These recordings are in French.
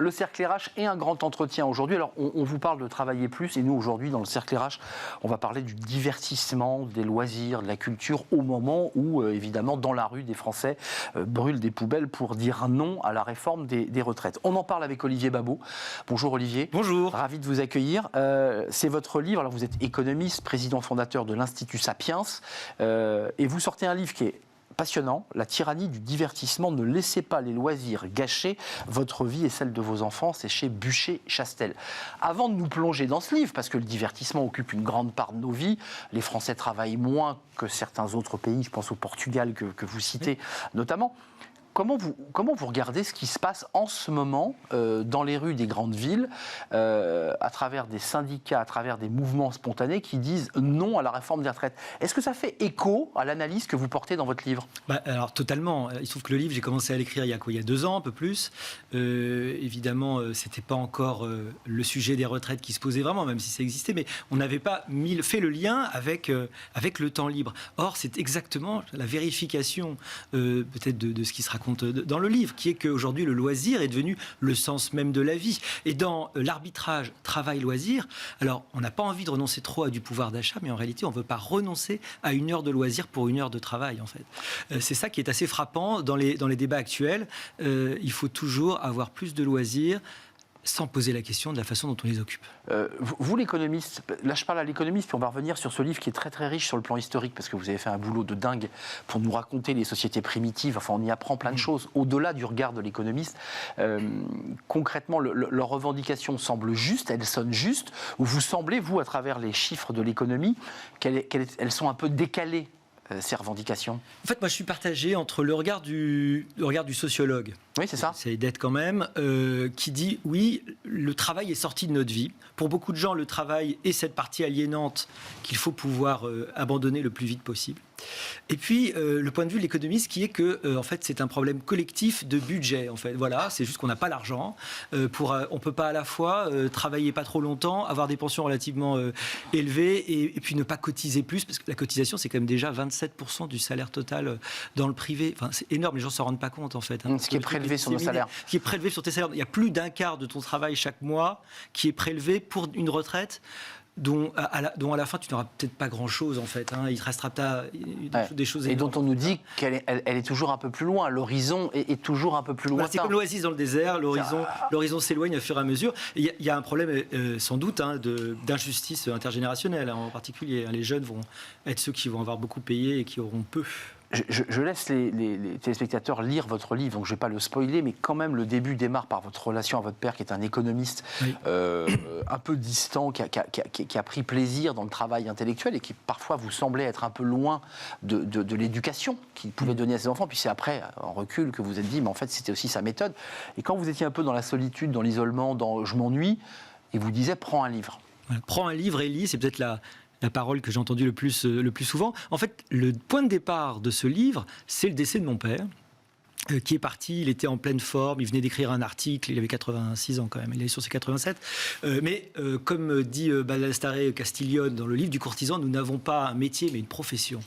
Le Cercle RH et un grand entretien aujourd'hui. Alors, on vous parle de travailler plus et nous, aujourd'hui, dans le Cercle RH, on va parler du divertissement, des loisirs, de la culture au moment où, évidemment, dans la rue, des Français brûlent des poubelles pour dire non à la réforme des retraites. On en parle avec Olivier Babot. Bonjour Olivier. Bonjour. Ravi de vous accueillir. C'est votre livre. Alors, vous êtes économiste, président fondateur de l'Institut Sapiens et vous sortez un livre qui est passionnant, La tyrannie du divertissement, ne laissez pas les loisirs gâcher votre vie et celle de vos enfants, c'est chez Bucher-Chastel. Avant de nous plonger dans ce livre, parce que le divertissement occupe une grande part de nos vies, les Français travaillent moins que certains autres pays, je pense au Portugal que vous citez notamment. Comment vous regardez ce qui se passe en ce moment dans les rues des grandes villes, à travers des syndicats, à travers des mouvements spontanés qui disent non à la réforme des retraites? Est-ce que ça fait écho à l'analyse que vous portez dans votre livre? Alors totalement. Il se trouve que le livre, j'ai commencé à l'écrire il y a 2 ans, un peu plus. Évidemment, c'était pas encore le sujet des retraites qui se posait vraiment, même si ça existait, mais on n'avait pas fait le lien avec le temps libre. Or, c'est exactement la vérification peut-être de ce qui se raconte dans le livre, qui est qu'aujourd'hui le loisir est devenu le sens même de la vie. Et dans l'arbitrage travail-loisir, alors on n'a pas envie de renoncer trop à du pouvoir d'achat, mais en réalité on ne veut pas renoncer à 1 heure de loisir pour 1 heure de travail en fait. C'est ça qui est assez frappant dans les débats actuels. Il faut toujours avoir plus de loisirs, sans poser la question de la façon dont on les occupe. Vous, l'économiste, là je parle à l'économiste, puis on va revenir sur ce livre qui est très très riche sur le plan historique, parce que vous avez fait un boulot de dingue pour nous raconter les sociétés primitives, enfin on y apprend plein de choses, au-delà du regard de l'économiste. Concrètement, leurs revendications semblent justes, elles sonnent justes, ou vous semblez, vous, à travers les chiffres de l'économie, qu'elles sont un peu décalées, ces revendications? En fait, moi, je suis partagé entre le regard du sociologue. Oui, c'est ça. C'est d'être quand même, qui dit, oui, le travail est sorti de notre vie. Pour beaucoup de gens, le travail est cette partie aliénante qu'il faut pouvoir abandonner le plus vite possible. Et puis, le point de vue de l'économiste qui est que, en fait, c'est un problème collectif de budget. En fait, voilà, c'est juste qu'on n'a pas l'argent. On ne peut pas à la fois travailler pas trop longtemps, avoir des pensions relativement élevées et puis ne pas cotiser plus, parce que la cotisation, c'est quand même déjà 27% du salaire total dans le privé. Enfin, c'est énorme, les gens ne s'en rendent pas compte, en fait. Ce qui est prélevé sur nos salaires. Ce qui est prélevé sur tes salaires. Il y a plus d'1/4 de ton travail chaque mois qui est prélevé pour une retraite dont à la fin tu n'auras peut-être pas grand-chose en fait, hein. Il te restera des choses et dont on nous dit qu'elle est toujours un peu plus loin, l'horizon est toujours un peu plus loin. C'est comme l'oasis dans le désert, l'horizon s'éloigne au fur et à mesure. Il y a un problème sans doute d'injustice intergénérationnelle, en particulier. Les jeunes vont être ceux qui vont avoir beaucoup payé et qui auront peu. Je laisse les téléspectateurs lire votre livre, donc je ne vais pas le spoiler, mais quand même le début démarre par votre relation à votre père, qui est un économiste un peu distant, qui a pris plaisir dans le travail intellectuel et qui parfois vous semblait être un peu loin de l'éducation qu'il pouvait donner à ses enfants. Puis c'est après, en recul, que vous vous êtes dit, mais en fait c'était aussi sa méthode. Et quand vous étiez un peu dans la solitude, dans l'isolement, dans « je m'ennuie », il vous disait « prends un livre ». Prends un livre et lis, c'est peut-être la parole que j'ai entendue le plus souvent. En fait, le point de départ de ce livre, c'est le décès de mon père, qui est parti, il était en pleine forme, il venait d'écrire un article, il avait 86 ans quand même, il est sur ses 87. Mais comme dit Baldassare Castiglione dans le livre du courtisan, nous n'avons pas un métier mais une profession.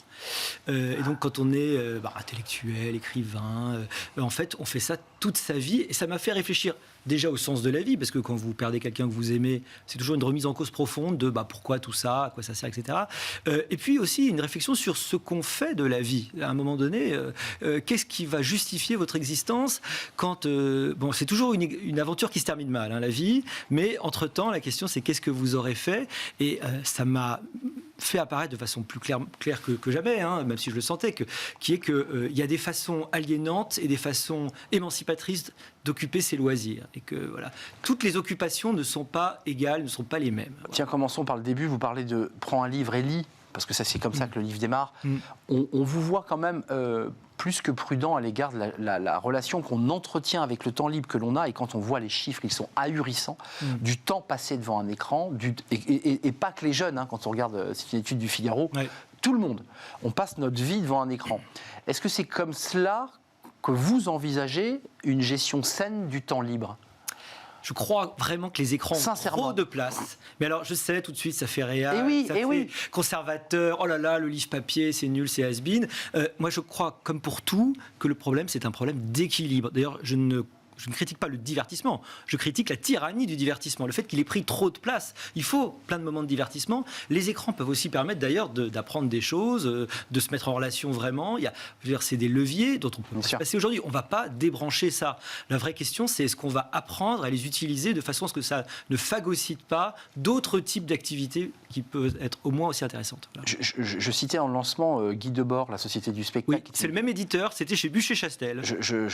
Et donc quand on est intellectuel, écrivain, en fait on fait ça toute sa vie, et ça m'a fait réfléchir déjà au sens de la vie, parce que quand vous perdez quelqu'un que vous aimez, c'est toujours une remise en cause profonde de pourquoi tout ça, à quoi ça sert, etc. Et puis aussi une réflexion sur ce qu'on fait de la vie. À un moment donné, qu'est-ce qui va justifier votre existence quand... c'est toujours une aventure qui se termine mal, la vie, mais entre-temps, la question c'est qu'est-ce que vous aurez fait, et ça m'a fait apparaître de façon plus claire que jamais, même si je le sentais, qui est qu'il y a des façons aliénantes et des façons émancipatrices d'occuper ses loisirs. Et que voilà, toutes les occupations ne sont pas égales, ne sont pas les mêmes. Voilà. Tiens, commençons par le début. Vous parlez de « prends un livre et lis », parce que ça, c'est comme ça que le livre démarre. On vous voit quand même plus que prudent à l'égard de la relation qu'on entretient avec le temps libre que l'on a, et quand on voit les chiffres, ils sont ahurissants, du temps passé devant un écran, et pas que les jeunes, quand on regarde, c'est une étude du Figaro, tout le monde, on passe notre vie devant un écran. Est-ce que c'est comme cela que vous envisagez une gestion saine du temps libre ? Je crois vraiment que les écrans ont trop de place. Mais alors, je sais, tout de suite, ça fait réel, ça fait conservateur, oh là là, le livre papier, c'est nul, c'est has-been. Moi, je crois, comme pour tout, que le problème, c'est un problème d'équilibre. D'ailleurs, je ne je ne critique pas le divertissement, je critique la tyrannie du divertissement, le fait qu'il ait pris trop de place. Il faut plein de moments de divertissement. Les écrans peuvent aussi permettre d'ailleurs d'apprendre des choses, de se mettre en relation vraiment. C'est des leviers dont on peut se passer aujourd'hui. On ne va pas débrancher ça. La vraie question, c'est est-ce qu'on va apprendre à les utiliser de façon à ce que ça ne phagocyte pas d'autres types d'activités qui peuvent être au moins aussi intéressantes. Voilà. Je citais en lancement Guy Debord, la Société du spectacle. Oui, c'est le même éditeur, c'était chez Bûcher-Chastel,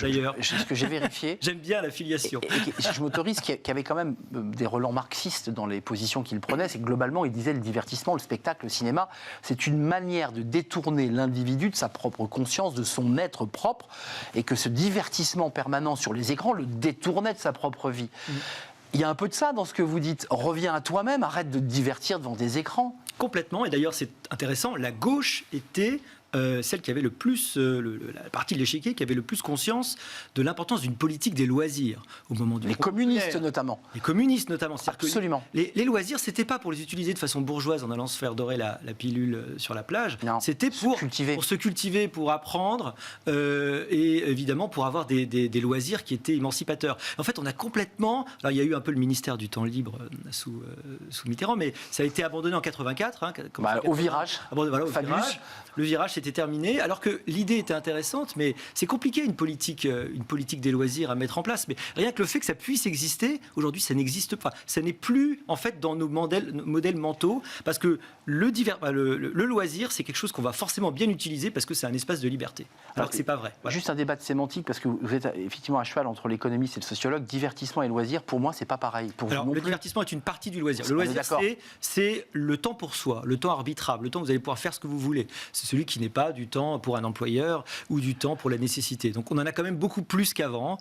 d'ailleurs. C'est ce que j'ai vérifié. J'aime bien la filiation. Et je m'autorise qu'il y avait quand même des relents marxistes dans les positions qu'il prenait. C'est que globalement, il disait le divertissement, le spectacle, le cinéma, c'est une manière de détourner l'individu de sa propre conscience, de son être propre, et que ce divertissement permanent sur les écrans le détournait de sa propre vie. Il y a un peu de ça dans ce que vous dites. Reviens à toi-même, arrête de te divertir devant des écrans. Complètement, et d'ailleurs c'est intéressant, la gauche était celle qui avait le plus, la partie de l'échiquier qui avait le plus conscience de l'importance d'une politique des loisirs au moment du Les communistes notamment. Les communistes notamment. Absolument. Les loisirs, c'était pas pour les utiliser de façon bourgeoise en allant se faire dorer la pilule sur la plage. C'était pour se cultiver, pour apprendre et évidemment pour avoir des loisirs qui étaient émancipateurs. En fait, on a complètement. Alors, il y a eu un peu le ministère du temps libre sous Mitterrand, mais ça a été abandonné en 84. Au virage. Voilà, au virage. Le virage s'était terminé, alors que l'idée était intéressante, mais c'est compliqué une politique des loisirs à mettre en place. Mais rien que le fait que ça puisse exister, aujourd'hui, ça n'existe pas. Ça n'est plus, en fait, dans nos modèles mentaux, parce que le loisir, c'est quelque chose qu'on va forcément bien utiliser, parce que c'est un espace de liberté. Alors que c'est pas vrai. Voilà. Juste un débat de sémantique, parce que vous êtes effectivement à cheval entre l'économiste et le sociologue. Divertissement et loisir, pour moi, c'est pas pareil. Alors, le divertissement est une partie du loisir. Le loisir, c'est le temps pour soi, le temps arbitrable, le temps où vous allez pouvoir faire ce que vous voulez. C'est celui qui n'est pas du temps pour un employeur ou du temps pour la nécessité. Donc on en a quand même beaucoup plus qu'avant,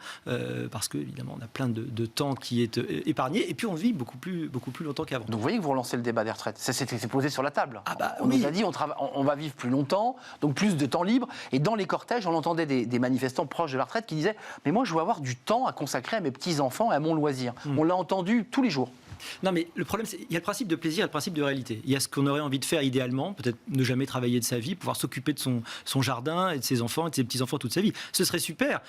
parce qu'évidemment on a plein de temps qui est épargné, et puis on vit beaucoup plus longtemps qu'avant. Donc vous voyez que vous relancez le débat des retraites. Ça s'est posé sur la table. On oui. nous a dit on va vivre plus longtemps, donc plus de temps libre. Et dans les cortèges, on entendait des manifestants proches de la retraite qui disaient « Mais moi je veux avoir du temps à consacrer à mes petits-enfants et à mon loisir ». On l'a entendu tous les jours. Non, mais le problème, c'est qu'il y a le principe de plaisir et le principe de réalité. Il y a ce qu'on aurait envie de faire idéalement, peut-être ne jamais travailler de sa vie, pouvoir s'occuper de son jardin et de ses enfants et de ses petits-enfants toute sa vie. Ce serait super.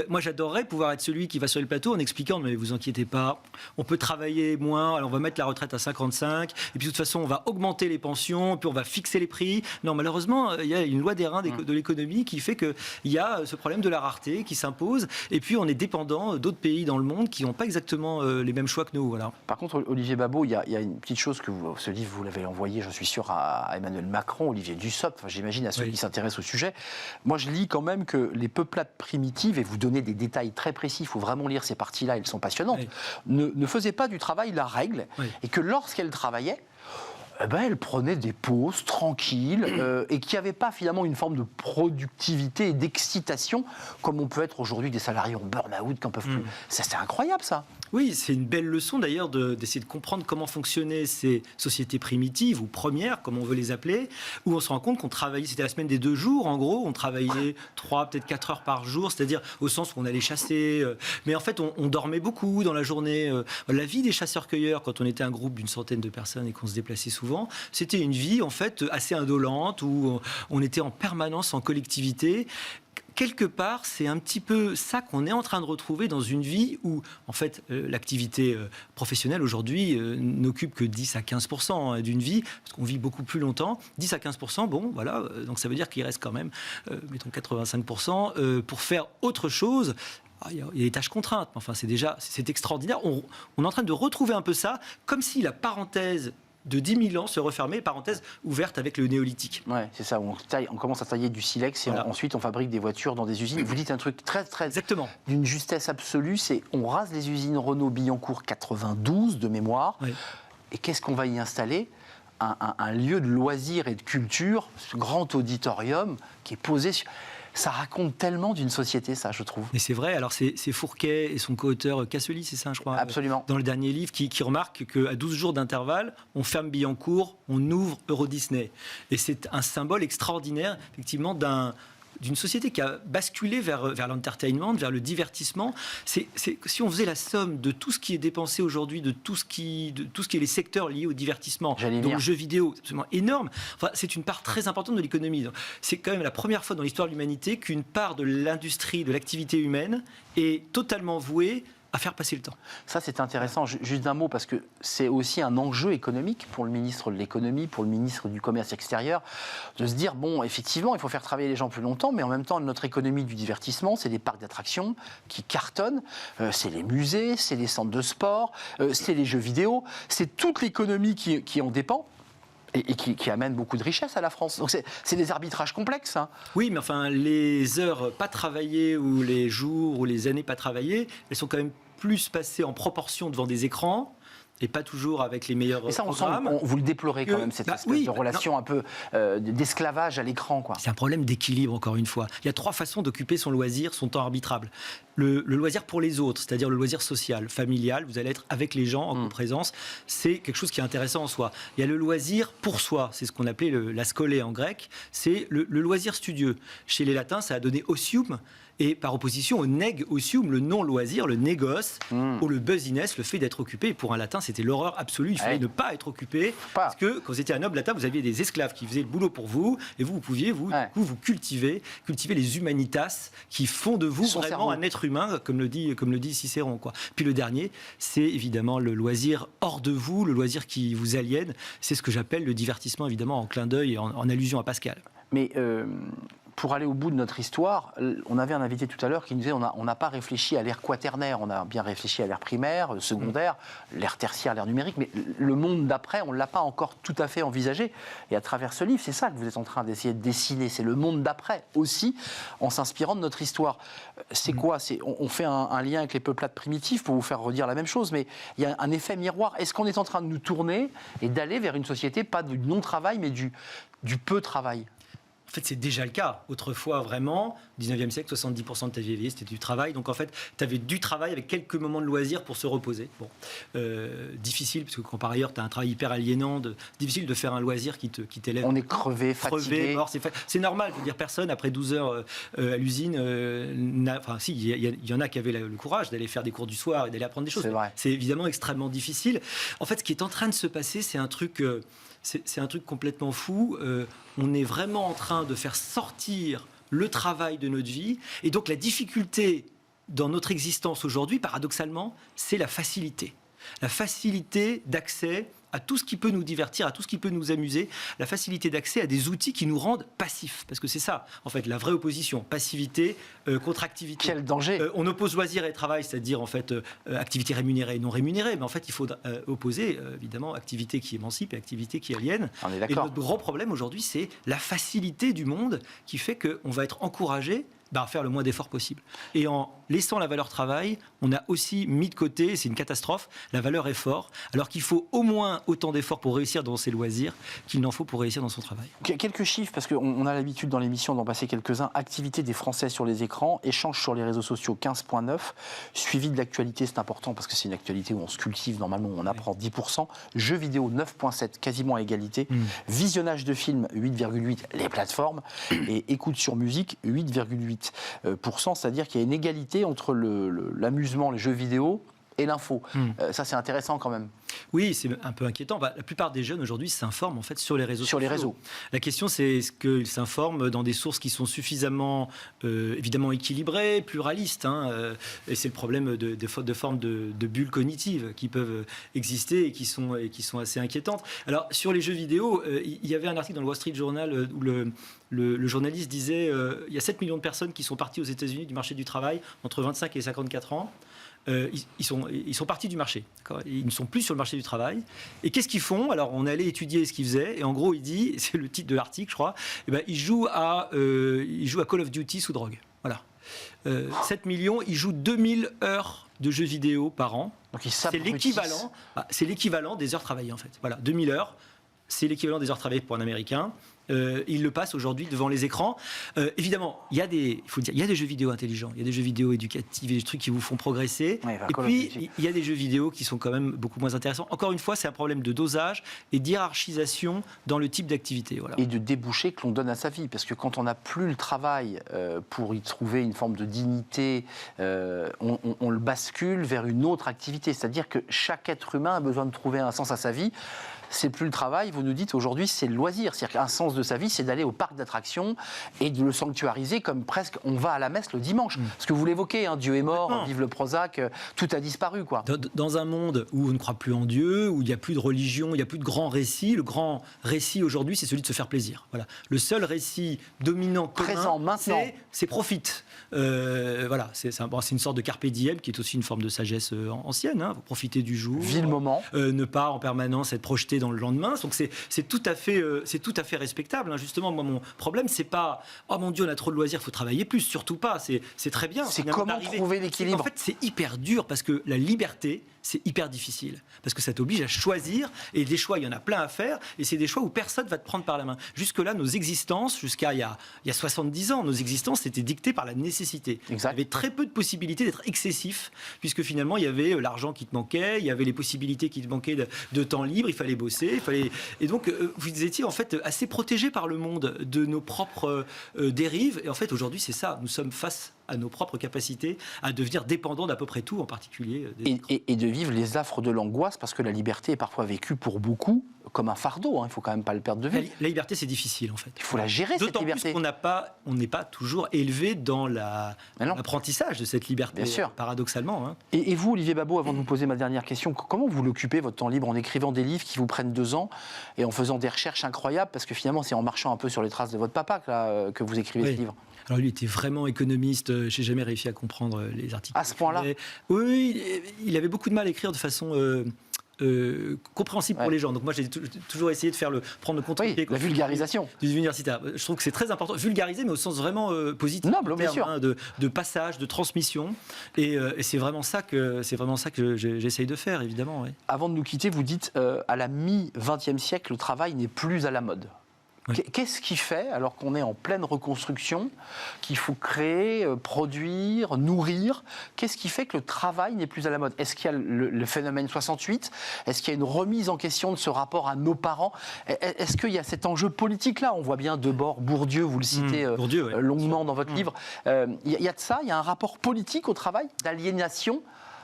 Moi, j'adorerais pouvoir être celui qui va sur le plateau en expliquant, mais vous inquiétez pas, on peut travailler moins, alors on va mettre la retraite à 55, et puis de toute façon, on va augmenter les pensions, puis on va fixer les prix. Non, malheureusement, il y a une loi des reins de l'économie qui fait qu'il y a ce problème de la rareté qui s'impose, et puis on est dépendant d'autres pays dans le monde qui n'ont pas exactement les mêmes choix que nous. Voilà. Par contre, Olivier Babot, il y a une petite chose que ce livre, vous l'avez envoyé, je suis sûr, à Emmanuel Macron, Olivier Dussopt, j'imagine à ceux qui s'intéressent au sujet. Moi, je lis quand même que les peuplades primitives, et vous donnez des détails très précis, il faut vraiment lire ces parties-là, elles sont passionnantes, ne faisaient pas du travail la règle, et que lorsqu'elles travaillaient, elle prenait des pauses tranquilles et qui n'avaient pas finalement une forme de productivité et d'excitation comme on peut être aujourd'hui des salariés en burn-out qui n'en peuvent plus. C'est incroyable ça. Oui, c'est une belle leçon d'ailleurs d'essayer de comprendre comment fonctionnaient ces sociétés primitives ou premières, comme on veut les appeler, où on se rend compte qu'on travaillait, c'était la semaine des 2 jours en gros, on travaillait 3, peut-être 4 heures par jour, c'est-à-dire au sens où on allait chasser, mais en fait on dormait beaucoup dans la journée. La vie des chasseurs-cueilleurs, quand on était un groupe d'une centaine de personnes et qu'on se déplaçait souvent, c'était une vie en fait assez indolente, où on était en permanence en collectivité. Quelque part, c'est un petit peu ça qu'on est en train de retrouver dans une vie où, en fait, l'activité professionnelle aujourd'hui n'occupe que 10 à 15% d'une vie, parce qu'on vit beaucoup plus longtemps. 10 à 15%, bon, voilà, donc ça veut dire qu'il reste quand même, mettons 85%, pour faire autre chose. Il y a des tâches contraintes, enfin, c'est extraordinaire. On est en train de retrouver un peu ça, comme si la parenthèse de 10 000 ans se refermer, parenthèse ouverte avec le néolithique. Ouais, c'est ça, on commence à tailler du silex et ensuite on fabrique des voitures dans des usines. Vous dites un truc très exactement d'une justesse absolue, c'est on rase les usines Renault-Billancourt 92 de mémoire, et qu'est-ce qu'on va y installer ? Un lieu de loisirs et de culture, ce grand auditorium qui est posé sur... Ça raconte tellement d'une société, ça, je trouve. Et c'est vrai, alors c'est Fourquet et son co-auteur Casselli, c'est ça, je crois. Absolument. Dans le dernier livre, qui remarque qu'à 12 jours d'intervalle, on ferme Billancourt, on ouvre Euro Disney. Et c'est un symbole extraordinaire, effectivement, d'une société qui a basculé vers l'entertainment, vers le divertissement. Si on faisait la somme de tout ce qui est dépensé aujourd'hui, de tout ce qui est les secteurs liés au divertissement, dont le jeu vidéo, c'est absolument énorme. Enfin, c'est une part très importante de l'économie. C'est quand même la première fois dans l'histoire de l'humanité qu'une part de l'industrie, de l'activité humaine est totalement vouée à faire passer le temps. Ça, c'est intéressant. Juste un mot, parce que c'est aussi un enjeu économique pour le ministre de l'économie, pour le ministre du commerce extérieur, de se dire, bon, effectivement, il faut faire travailler les gens plus longtemps, mais en même temps, notre économie du divertissement, c'est des parcs d'attractions qui cartonnent, c'est les musées, c'est les centres de sport, c'est les jeux vidéo, c'est toute l'économie qui en dépend. Et qui amène beaucoup de richesse à la France. Donc c'est des arbitrages complexes. Hein. Oui, mais enfin, les heures pas travaillées ou les jours ou les années pas travaillées, elles sont quand même plus passées en proportion devant des écrans. Et pas toujours avec les meilleurs et ça, programmes. Vous le déplorez quand même, cette espèce de relation un peu d'esclavage à l'écran. C'est un problème d'équilibre, encore une fois. Il y a 3 façons d'occuper son loisir, son temps arbitrable. Le loisir pour les autres, c'est-à-dire le loisir social, familial, vous allez être avec les gens en présence, c'est quelque chose qui est intéressant en soi. Il y a le loisir pour soi, c'est ce qu'on appelait la scolée en grec, c'est le loisir studieux. Chez les latins, ça a donné osium, et par opposition au neg osium, le non-loisir, le négoce, ou le business, le fait d'être occupé. Pour un latin, c'était l'horreur absolue. Il fallait ne pas être occupé, parce que quand vous étiez un noble latin, vous aviez des esclaves qui faisaient le boulot pour vous, et vous pouviez, du coup, vous cultiver les humanitas qui font de vous vraiment un être humain, comme le dit Cicéron, quoi. Puis le dernier, c'est évidemment le loisir hors de vous, le loisir qui vous aliène. C'est ce que j'appelle le divertissement, évidemment, en clin d'œil et en allusion à Pascal. Mais pour aller au bout de notre histoire, on avait un invité tout à l'heure qui nous disait on n'a pas réfléchi à l'ère quaternaire, on a bien réfléchi à l'ère primaire, secondaire, l'ère tertiaire, l'ère numérique, mais le monde d'après, on ne l'a pas encore tout à fait envisagé. Et à travers ce livre, c'est ça que vous êtes en train d'essayer de dessiner, c'est le monde d'après aussi, en s'inspirant de notre histoire. C'est quoi ? On fait un lien avec les peuplades primitives pour vous faire redire la même chose, mais il y a un effet miroir. Est-ce qu'on est en train de nous tourner et d'aller vers une société, pas du non-travail, mais du peu travail ? En fait, c'est déjà le cas. Autrefois, vraiment, au 19e siècle, 70% de ta vie, c'était du travail. Donc, en fait, tu avais du travail avec quelques moments de loisir pour se reposer. Bon, difficile, parce que quand par ailleurs, tu as un travail hyper aliénant, difficile de faire un loisir qui t'élève. On est crevé, fatigué. Mort, c'est normal. Je veux dire, personne, après 12 heures à l'usine, enfin, si, il y en a qui avaient le courage d'aller faire des cours du soir et d'aller apprendre des choses. C'est vrai. C'est évidemment extrêmement difficile. En fait, ce qui est en train de se passer, c'est un truc... C'est un truc complètement fou. On est vraiment en train de faire sortir le travail de notre vie. Et donc la difficulté dans notre existence aujourd'hui, paradoxalement, c'est la facilité. La facilité d'accès à tout ce qui peut nous divertir, à tout ce qui peut nous amuser, la facilité d'accès à des outils qui nous rendent passifs. Parce que c'est ça, en fait, la vraie opposition. Passivité contre activité. Quel danger ! On oppose loisir et travail, c'est-à-dire, en fait, activité rémunérée et non rémunérée. Mais en fait, il faut opposer, évidemment, activité qui émancipe et activité qui aliène. On est et d'accord. notre gros problème aujourd'hui, c'est la facilité du monde qui fait qu'on va être encouragé à faire le moins d'efforts possible. Et en laissant la valeur travail, on a aussi mis de côté, c'est une catastrophe, la valeur effort, alors qu'il faut au moins autant d'efforts pour réussir dans ses loisirs qu'il n'en faut pour réussir dans son travail. Quelques chiffres, parce qu'on a l'habitude dans l'émission d'en passer quelques-uns. Activité des Français sur les écrans, échange sur les réseaux sociaux 15,9, suivi de l'actualité, c'est important parce que c'est une actualité où on se cultive, normalement on apprend 10%, jeux vidéo 9,7, quasiment à égalité, visionnage de films 8,8, les plateformes, et écoute sur musique 8,8%, c'est-à-dire qu'il y a une égalité entre l'amusement, les jeux vidéo et l'info. Ça, c'est intéressant quand même. Oui, c'est un peu inquiétant. La plupart des jeunes aujourd'hui s'informent en fait sur les réseaux sociaux. Sur les réseaux. La question, c'est est-ce qu'ils s'informent dans des sources qui sont suffisamment, évidemment, équilibrées, pluralistes, et c'est le problème de formes de bulles cognitives qui peuvent exister et qui sont assez inquiétantes. Alors, sur les jeux vidéo, il y avait un article dans le Wall Street Journal où le journaliste disait il y a 7 millions de personnes qui sont parties aux États-Unis du marché du travail entre 25 et 54 ans. Ils sont partis du marché. Ils ne sont plus sur le marché du travail. Et qu'est-ce qu'ils font ? Alors, on est allé étudier ce qu'ils faisaient. Et en gros, il dit, c'est le titre de l'article, je crois, ils jouent à Call of Duty sous drogue. Voilà. 7 millions, ils jouent 2000 heures de jeux vidéo par an. Donc, c'est l'équivalent des heures travaillées, en fait. Voilà, 2000 heures. c'est l'équivalent des heures travaillées pour un Américain. Il le passe aujourd'hui devant les écrans. Évidemment, il y a des jeux vidéo intelligents, il y a des jeux vidéo éducatifs, des trucs qui vous font progresser. Ouais, et puis, il y a des jeux vidéo qui sont quand même beaucoup moins intéressants. Encore une fois, c'est un problème de dosage et d'hiérarchisation dans le type d'activité. Voilà. Et de débouchés que l'on donne à sa vie. Parce que quand on n'a plus le travail pour y trouver une forme de dignité, on le bascule vers une autre activité. C'est-à-dire que chaque être humain a besoin de trouver un sens à sa vie. C'est plus le travail, vous nous dites aujourd'hui, c'est le loisir. C'est-à-dire qu'un sens de sa vie, c'est d'aller au parc d'attractions et de le sanctuariser comme presque on va à la messe le dimanche. Parce que vous l'évoquez, hein, Dieu est mort, vive le Prozac, tout a disparu, quoi. Dans un monde où on ne croit plus en Dieu, où il n'y a plus de religion, il n'y a plus de grand récit, le grand récit aujourd'hui, c'est celui de se faire plaisir. Voilà. Le seul récit dominant commun, présent maintenant, c'est profite. Voilà, c'est une sorte de carpe diem qui est aussi une forme de sagesse ancienne. Hein. Profiter du jour, vis le moment, ne pas en permanence être projeté dans le lendemain. Donc c'est tout à fait respectable. Hein. Justement, moi mon problème c'est pas oh mon Dieu on a trop de loisirs, faut travailler plus. Surtout pas. C'est très bien. C'est comment trouver l'équilibre. En fait, c'est hyper dur parce que la liberté, c'est hyper difficile. Parce que ça t'oblige à choisir. Et des choix, il y en a plein à faire. Et c'est des choix où personne ne va te prendre par la main. Jusque-là, nos existences, jusqu'à il y a 70 ans, nos existences étaient dictées par la nécessité. Exact. Il y avait très peu de possibilités d'être excessif. Puisque finalement, il y avait l'argent qui te manquait, il y avait les possibilités qui te manquaient de temps libre, il fallait bosser. Et donc, vous étiez en fait assez protégé par le monde de nos propres dérives. Et en fait, aujourd'hui, c'est ça. Nous sommes face à nos propres capacités à devenir dépendants d'à peu près tout, en particulier et de vivre les affres de l'angoisse, parce que la liberté est parfois vécue pour beaucoup comme un fardeau, hein. Il ne faut quand même pas le perdre de vue. La liberté, c'est difficile, en fait. Il faut la gérer, cette liberté. D'autant plus qu'on n'est pas toujours élevé dans l'apprentissage de cette liberté, bien sûr. Paradoxalement. Hein. Et vous, Olivier Babot, avant de vous poser ma dernière question, comment vous l'occupez, votre temps libre, en écrivant des livres qui vous prennent 2 ans et en faisant des recherches incroyables, parce que finalement, c'est en marchant un peu sur les traces de votre papa que vous écrivez ce livre. Alors lui était vraiment économiste, j'ai jamais réussi à comprendre les articles. À ce point-là ? Oui, il avait beaucoup de mal à écrire de façon compréhensible pour les gens. Donc moi j'ai toujours essayé de prendre le contre-pied. La vulgarisation. Du universitaire. Je trouve que c'est très important. Vulgariser, mais au sens vraiment positif. Noble, bien sûr. Hein, de passage, de transmission. Et c'est vraiment ça que j'essaye de faire, évidemment. Ouais. Avant de nous quitter, vous dites à la mi-20e siècle, le travail n'est plus à la mode. Oui. Qu'est-ce qui fait, alors qu'on est en pleine reconstruction, qu'il faut créer, produire, nourrir, qu'est-ce qui fait que le travail n'est plus à la mode ? Est-ce qu'il y a le phénomène 68 ? Est-ce qu'il y a une remise en question de ce rapport à nos parents ? Est-ce qu'il y a cet enjeu politique-là ? On voit bien Debord, Bourdieu, vous le citez longuement dans votre livre. Il y a de ça, il y a un rapport politique au travail, d'aliénation,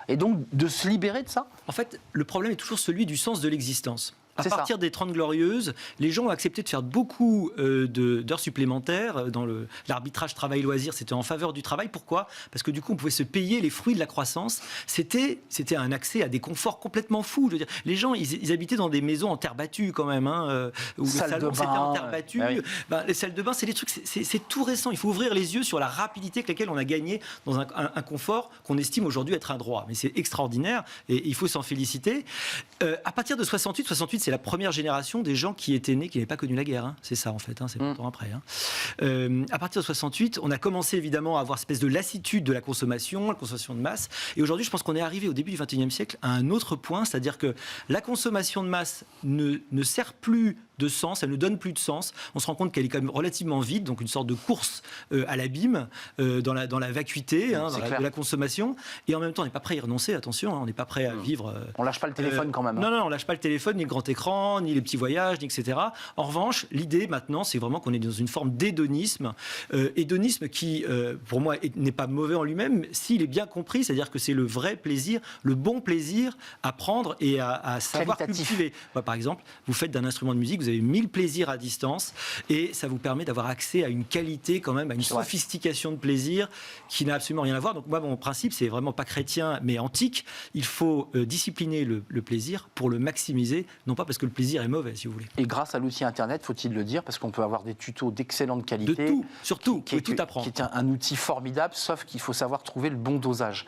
et donc de se libérer de ça ? En fait, le problème est toujours celui du sens de l'existence. À partir des 30 Glorieuses, les gens ont accepté de faire beaucoup d'heures supplémentaires. Dans l'arbitrage travail-loisir, c'était en faveur du travail. Pourquoi ? Parce que du coup, on pouvait se payer les fruits de la croissance. C'était un accès à des conforts complètement fous. Je veux dire, les gens, ils habitaient dans des maisons en terre battue quand même. Hein, où le salon, c'était en terre battue. Les salles de bain, c'est des trucs, c'est tout récent. Il faut ouvrir les yeux sur la rapidité avec laquelle on a gagné dans un confort qu'on estime aujourd'hui être un droit. Mais c'est extraordinaire et il faut s'en féliciter. À partir de 68, c'est la première génération des gens qui étaient nés, qui n'avaient pas connu la guerre. Hein. C'est ça, en fait. Hein. C'est longtemps après. Hein. À partir de 68, on a commencé évidemment à avoir cette espèce de lassitude de la consommation de masse. Et aujourd'hui, je pense qu'on est arrivé au début du XXIe siècle à un autre point, c'est-à-dire que la consommation de masse ne sert plus de sens, elle ne donne plus de sens. On se rend compte qu'elle est quand même relativement vide, donc une sorte de course à l'abîme, dans la vacuité, hein, de la consommation. Et en même temps, on n'est pas prêt à y renoncer, attention, hein, on n'est pas prêt à vivre... on lâche pas le téléphone quand même. Non, on lâche pas le téléphone, ni le grand écran, ni les petits voyages, ni etc. En revanche, l'idée maintenant, c'est vraiment qu'on est dans une forme d'hédonisme. Hédonisme qui, pour moi, n'est pas mauvais en lui-même, s'il est bien compris, c'est-à-dire que c'est le vrai plaisir, le bon plaisir à prendre et à savoir cultiver. Par exemple, vous faites d'un instrument de musique, vous avez 1000 plaisirs à distance et ça vous permet d'avoir accès à une qualité quand même, à une sophistication de plaisir qui n'a absolument rien à voir. Donc moi, mon principe, c'est vraiment pas chrétien mais antique. Il faut discipliner le plaisir pour le maximiser, non pas parce que le plaisir est mauvais, si vous voulez. Et grâce à l'outil Internet, faut-il le dire, parce qu'on peut avoir des tutos d'excellente qualité. De tout, surtout, tout apprendre. Qui est un outil formidable, sauf qu'il faut savoir trouver le bon dosage.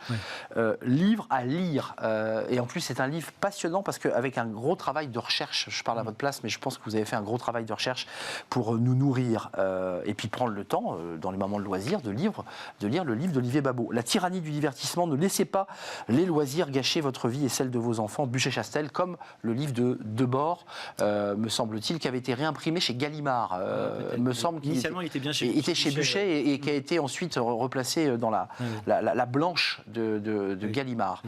Livre à lire, et en plus c'est un livre passionnant parce qu'avec un gros travail de recherche, je parle à votre place, mais je pense que vous avez fait un gros travail de recherche pour nous nourrir et puis prendre le temps, dans les moments de loisirs, de lire le livre d'Olivier Babot. La tyrannie du divertissement, ne laissez pas les loisirs gâcher votre vie et celle de vos enfants. Buchet-Chastel, comme le livre de Debord, me semble-t-il, qui avait été réimprimé chez Gallimard. Me semble qu'il Initialement, il était bien chez Buchet et qui a été ensuite replacé dans la blanche de Gallimard.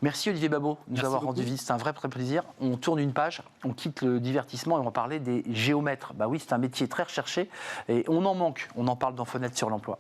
Merci Olivier Babot de nous avoir rendu visite, c'est un vrai plaisir. On tourne une page, on quitte le divertissement et on va parler des géomètres. Bah oui, c'est un métier très recherché et on en manque. On en parle dans Fenêtre sur l'emploi.